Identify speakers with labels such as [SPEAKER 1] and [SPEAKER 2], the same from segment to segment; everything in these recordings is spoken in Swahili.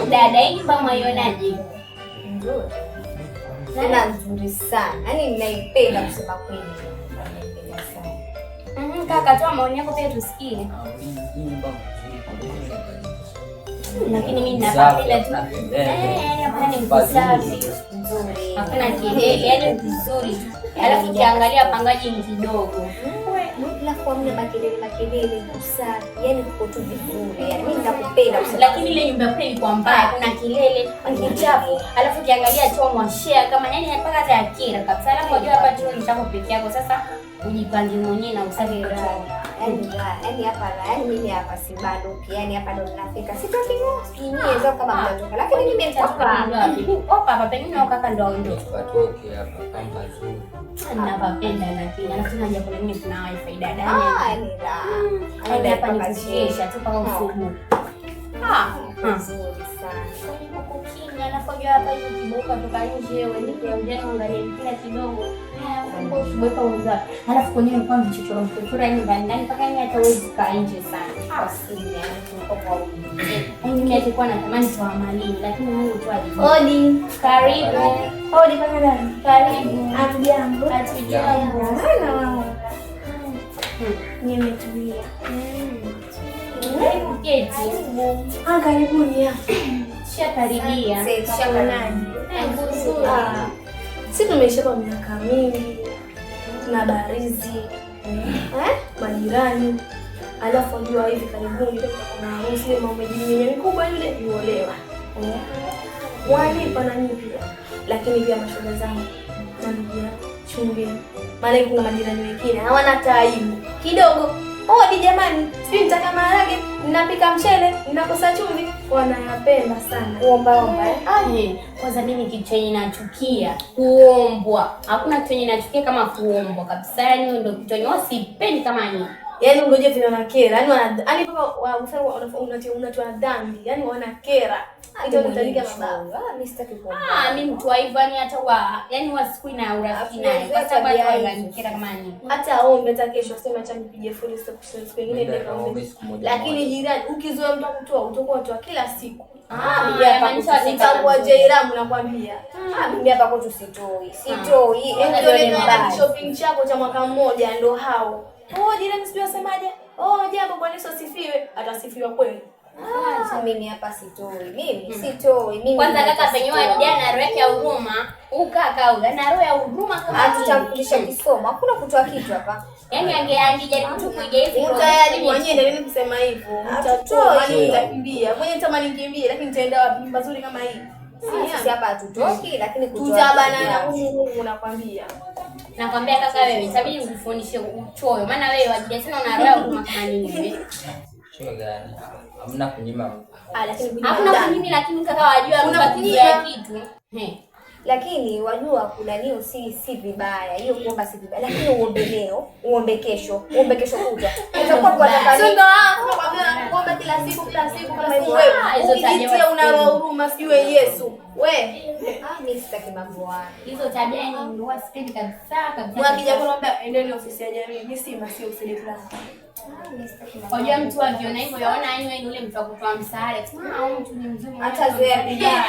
[SPEAKER 1] dada, hii nyumba mwaionaje?
[SPEAKER 2] Nzuri. Tena nzuri sana. Yaani ninaipenda kusema kweli. Naipenda sana.
[SPEAKER 1] Kaka, toa maoni yako pia tusikie. Lakini mimi ninapenda tu. Hapa ni safi, nzuri. Hakuna kelele, yaani vizuri. Alafu ukiangalia pangaji ni kidogo.
[SPEAKER 2] La kwa mimi makelele usafi. Yaani uko tu vizuri. Yaani mimi nakupenda.
[SPEAKER 1] Lakini ile nyumba yako ilikuwa mbaya, kuna kelele, ni chafu. Alafu ukiangalia choo mwashare kama yaani mpaka hata yakira kabisa. Alafu unajua hapa choo ni chako peke yako. Sasa ujipange mwenyewe na usafi wako.
[SPEAKER 2] Yaani hapa mimi hapa si banduki. Yaani hapa ndo ninafika. Sitoki niweza kama mnatoka. Lakini mimi nitatoka.
[SPEAKER 1] Hapa pengine kaka ndo aondoke.
[SPEAKER 3] Tutoke hapa kama zuri.
[SPEAKER 1] Ninapapenda lakini alafu na jambo lingine kuna wifi dada.
[SPEAKER 2] Ndio.
[SPEAKER 1] Hapa ni kuchesha tu mpaka usubuhi.
[SPEAKER 2] Nzuri sana.
[SPEAKER 1] Kukinya nafanya hapa hiyo kiboka toka nje wewe nipe ujana angalia mpira kidogo. Hapo usiboeka unza. Alafu kwenye mfano mchochoro mchochoro ndani mpaka ni hata uwezi kaa nje sana.
[SPEAKER 2] Asili tuko kwa wingi.
[SPEAKER 1] Mimi nilikuwa natamani tu amali lakini Mungu tu alijibu.
[SPEAKER 2] Odi,
[SPEAKER 1] Karibu.
[SPEAKER 2] odi paka ndani.
[SPEAKER 1] Karibu.
[SPEAKER 2] Hatujambo.
[SPEAKER 1] Hatujambo.
[SPEAKER 2] Sana mama. Nimetulia.
[SPEAKER 1] Keti.
[SPEAKER 2] Karibuni hapa.
[SPEAKER 1] Shakaribia.
[SPEAKER 2] Shakaribuni. Sisi tumeisha kwa miaka mingi. Tuna barizi. Majirani. Alafu ndio hivi karibuni ndio kuna harusi mama mjini mikubwa yule yuolewa. Walipa na nyinyi pia. Lakini pia mashoga zangu na ndugu chumbi. Maana kuna majirani wengine hawana taibu kidogo. Odi jamani, sisi nitaka maharage, ninapika mchele, ninakosa chumvi, wanayapenda sana. Kuomba.
[SPEAKER 1] Kwanza mimi kitu chenye nachukia kuombwa. Hakuna kitu chenye nachukia kama kuombwa kabisa. Yaani ndio kitu chenye sipendi kama ni.
[SPEAKER 2] Yaani ngoje vile wanakera. Yaani unatoa dhambi. Yaani wanakera. Ndio nitalika mabao. Mimi sitaki kuomba.
[SPEAKER 1] Mimi mtu wa hivyo ni hata yaani siku ina urafiki naye. Kwa sababu ananikera kama ni.
[SPEAKER 2] Hata ombe hata kesho sema acha nipige full stop pengine ndio. Lakini jirani ukizoea mtu kutoa utakuwa toa kila siku. Nitakuwa Jairamu nakwambia. Mimi hapa kwetu sitoi. Ndio shopping chako cha mwaka mmoja ndo hao. Jirani sijui asemaje? Jambo bwana Yesu asifiwe. Atasifiwa kweli. Mimi hapa sitoi. Mimi sitoi.
[SPEAKER 1] Kwanza kaka penyewe jana roho ya huruma, ukaka na roho ya huruma kama
[SPEAKER 2] atutafundisha kisomo. Hakuna kutoa kitu hapa.
[SPEAKER 1] Yaani angejaribu tu kuiga hivi.
[SPEAKER 2] Tayari mwenyewe ndio kusema hivyo. Mtatoa nitakimbia. Mwenyewe tamani nikimbie lakini nitaenda wapi mazuri kama hii? Sisi hapa hatutoki lakini tutabana na Mungu nakwambia.
[SPEAKER 1] Nakwambia kaka wewe itabidi ukufundishe uchoyo. Maana wewe wajija sana una roho ya huruma kama nini hivi?
[SPEAKER 3] Gani? Hamna kunyima.
[SPEAKER 2] Lakini
[SPEAKER 1] hakuna kunyima lakini kaka wajua kuna kitu.
[SPEAKER 2] Lakini wajua kuna nini si vibaya. Hiyo kuomba si vibaya. Lakini uombe leo, uombe kesho kutwa. Utakuwa kwa nataka. Sio ndo kuomba kila siku kama wewe. Ukijitia una huruma siwe Yesu. Mimi sitaki mambo haya.
[SPEAKER 1] Hizo tabia ni ndio sipendi kabisa.
[SPEAKER 2] Wakija kuomba endeni ofisi ya jamii. Mimi si usile fulani.
[SPEAKER 1] Unajua mtu akiona hivyo yaona wewe ni ule mtu akutoa msaada. Au mtu ni mzuri.
[SPEAKER 2] Atazoea bidhaa.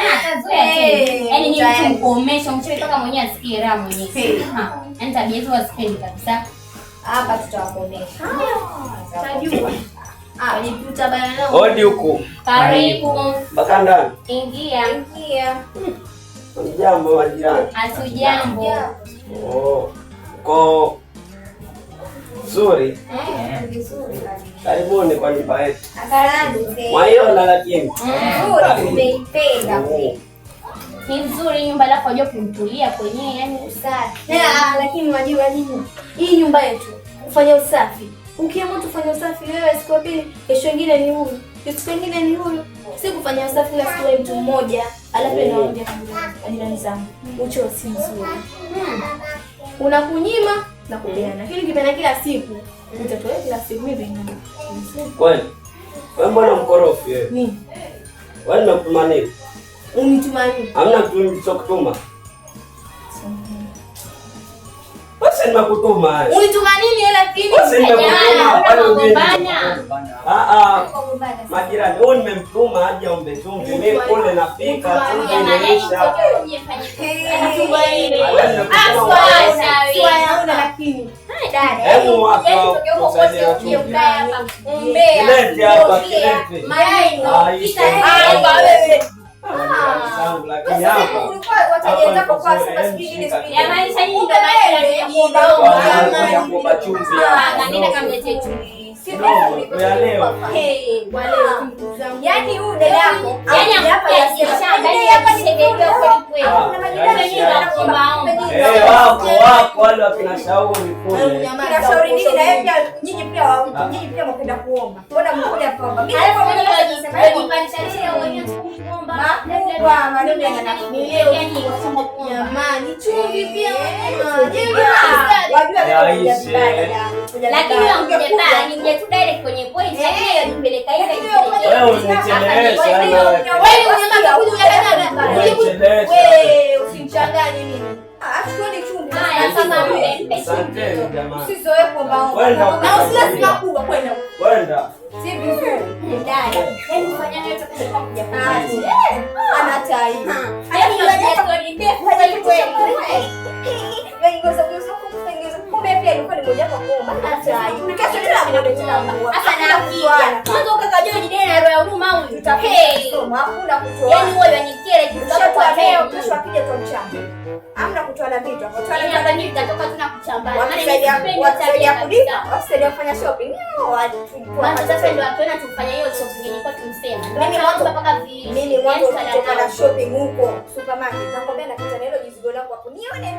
[SPEAKER 1] Yaani ni mtu mkomesha mchewe toka mwenyewe asikie raha mwenyewe. Yaani tabia hizo wasipendi kabisa.
[SPEAKER 2] Hapa tutawakomesha. Tajua. Tutabana nao.
[SPEAKER 4] Odi huko.
[SPEAKER 1] Karibu.
[SPEAKER 4] Mpaka ndani.
[SPEAKER 1] Ingia.
[SPEAKER 4] Jambo majirani.
[SPEAKER 1] Hatujambo.
[SPEAKER 4] Uko nzuri. Karibuni kwa nyumba yetu. Mwaiona lakini.
[SPEAKER 2] Tumeipenda.
[SPEAKER 1] Ni nzuri nyumba lako unajua kumtulia kwenyewe yani usafi.
[SPEAKER 2] Lakini unajua nini? Hii nyumba yetu ufanye usafi. Ukiamua tufanye usafi wewe siku ya pili, kesho nyingine ni huyu. Kesho nyingine ni huyu. Si kufanya usafi kila siku wewe mtu mmoja. Alafu naambia majirani zangu. Ucho si nzuri. Unakunyima na kupeana. Lakini ukipenda kila siku, utatoa kila siku mimi ndio.
[SPEAKER 4] Kwani? Wewe mbona mkorofi wewe?
[SPEAKER 2] Nini?
[SPEAKER 4] Wewe unatuma nini?
[SPEAKER 2] Unituma nini?
[SPEAKER 4] Hamna kitu kutuma. Basi nimekutuma.
[SPEAKER 2] Ulituma nini lakini?
[SPEAKER 4] Majirani, wewe nimemtuma aje ombe chumvi. Mimi kule napika chumvi inaisha.
[SPEAKER 2] Lakini
[SPEAKER 4] hebu hapa kilete hapa kilete. Lakini hapa
[SPEAKER 2] yaani huyu dada yako
[SPEAKER 4] wako wale wakina Shauri kule.
[SPEAKER 2] Shauri nini na yeye pia nyinyi pia mnapenda kuomba. Mbona mnakuja kuomba? Mimi jamani chumvi pia
[SPEAKER 1] lakini ningetu direct kwenye point nipeleka ile
[SPEAKER 4] wewe unichelewesha
[SPEAKER 2] wewe usimchanganye mimi achukue chumvi
[SPEAKER 4] asante jamani
[SPEAKER 2] usizoe kuomba na usilazima kuwa kwenda si vizuri dada hebu fanya yote kwa kuja ana tai hebu unajua ndefu wewe ngoza kufungiza kumbe pia ilikuwa ni moja kwa kuomba ana tai nikasema tena mmoja tena sasa na kia mwanzo ukakajua ni deni na roho ya huruma huyu tutapenda hakuna kutoa yani wewe wanikere kidogo kwa leo kesho akija kwa mchana amna kutoa na vitu hapo toa na vitu tutatoka tuna kuchambana wasaidia kufanya shopping sasa ndio watu na tufanya hiyo shopping ilikuwa tumsema mimi mwanzo kutoka na shopping huko supermarket nakwambia napita na hilo jizigo lako hapo nione